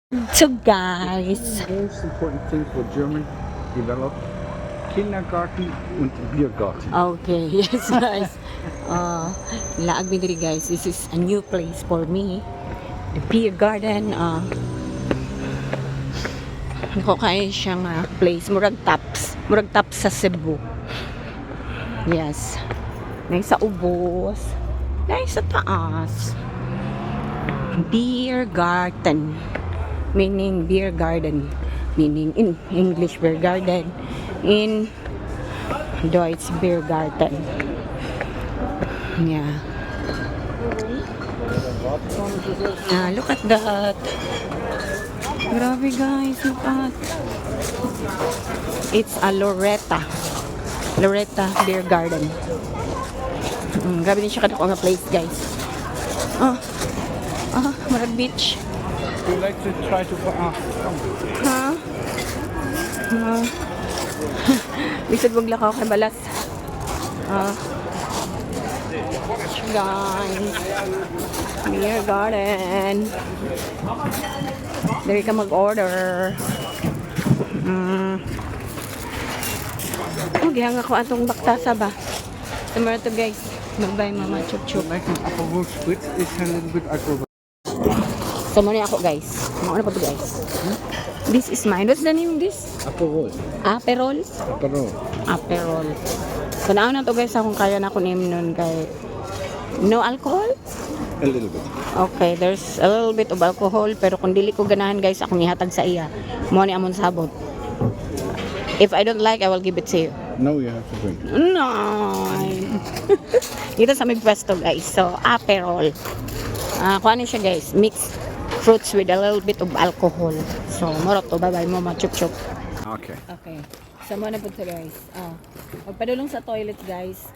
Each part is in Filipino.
So guys, The most important thing for German develop Kindergarten und Biergarten. okay, yes guys. Laag diri guys. This is a new place for me. The beer garden. Ako kaya siyang place. Murag taps sa Cebu. Yes. Nay sa ubos. Nay sa taas. Beer garden. Meaning beer garden. Meaning in English beer garden. In Deutsch beer garden. Yeah. Look at that. Grabe guys, look at. It's a Loretta beer garden. Grabe din siya kadako nga place guys. Marag beach. You like to try to Ha? Bisag wag lakaw kay balas. Guys. Beer garden. Dari ka mag-order. Gihang ako atong baktasa ba? Tomorrow to guys. Magbay mama chup-chup. like an Aperol Spritz is a little bit alcohol. So muna ako guys. Mauna pa to guys. This is mine. What's the name of this? Aperol. Aperol? Aperol. Aperol. So naon na to guys kung kaya na ko name nun kay no alcohol? A little bit. Okay, there's a little bit of alcohol pero kung dili ko ganahan guys akong ihatag sa iya. Mo ni amon sabot. If I don't like, I will give it to you. No, you have to drink. No. Dito sa may pwesto guys. So, Aperol. Kuhanin siya guys. Mixed fruits with a little bit of alcohol. So, morot to. Bye-bye mo chup-chup. Okay. Okay. So, muna po ito guys. Magpadulong sa toilet guys.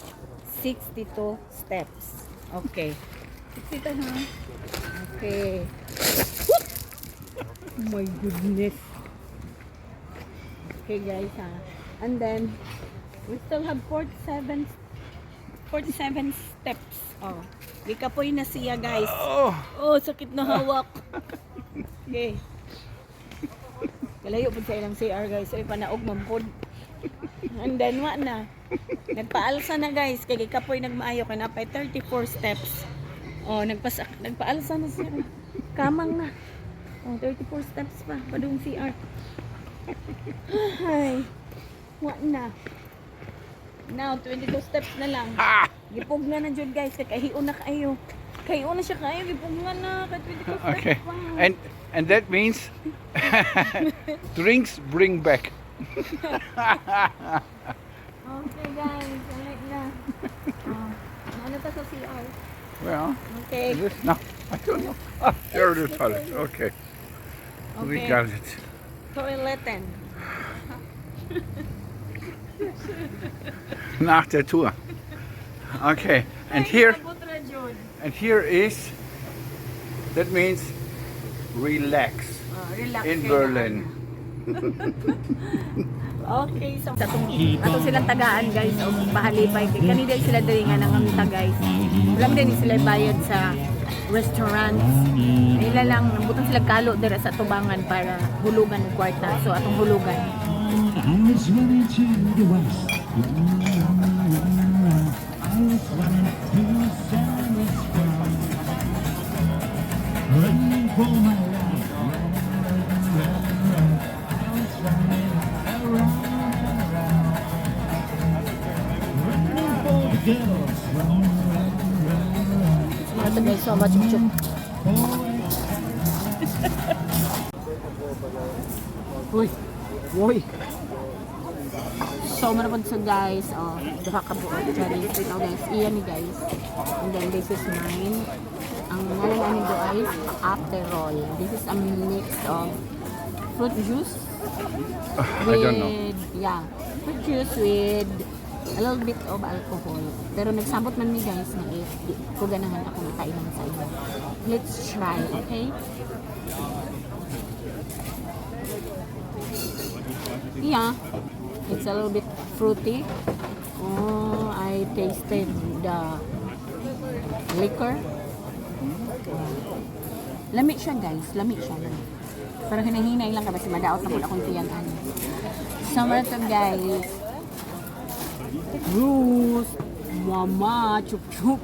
62 steps. Okay. 62 ha? Okay. Oh my goodness. Okay guys ha. And then, we still have 47 steps. Di ka po yun na siya guys. Oh, sakit na hawak. Okay. Kalayo po sa ilang CR guys. So, ipanaog mampod. And then, wa na. Nagpaalsa na guys. Kaya kapoy nagmaayo. Kaya napay 34 steps. Nagpaalsa na siya. Kamang na. 34 steps pa. Padung CR. Ay. Wa na. Now, 22 steps na lang. Gipog na na dyan guys. Kahiyon na kayo. Kahiyon na siya kayo. Gipog na. 22 steps Okay. pa. And that means drinks bring back. Okay guys. Alright na. Ano ta sa CR? Well, Okay. is this? No, I don't know. There it is. Okay. We Okay. got it. Toiletten. Nach der Tour. Okay. And here is, that means relax Relax in kayo Berlin. Okay, so ato silang tagaan guys o pahalipay kay kanila sila diri nga nang guys. Wala man din sila bayad sa restaurants. Ila lang butang sila kalo dira sa tubangan para hulugan ng kwarta. So atong hulugan. I was running to the west. I was running to the south. Running for my life. I was running around. Running for the girls. Ito guys, so much chup. Uy. Uy. So, manapod sa guys, duha ka buo, cherries, ito guys, iyan ni guys, and then this is mine, ang ngalan namin do ay Aperol, this is a mix of fruit juice, I don't know. yeah, fruit juice with a little bit of alcohol, pero nagsabot man ni guys, na di ko ganahan akong itainan sa inyo, let's try, okay? Yeah. It's a little bit fruity. Oh, I tasted the liquor. Lamig siya guys, lamig siya. Pero hinahinay lang kasi madaot na po akong tiyan. Summer to guys. Bruce, mama, chup chup.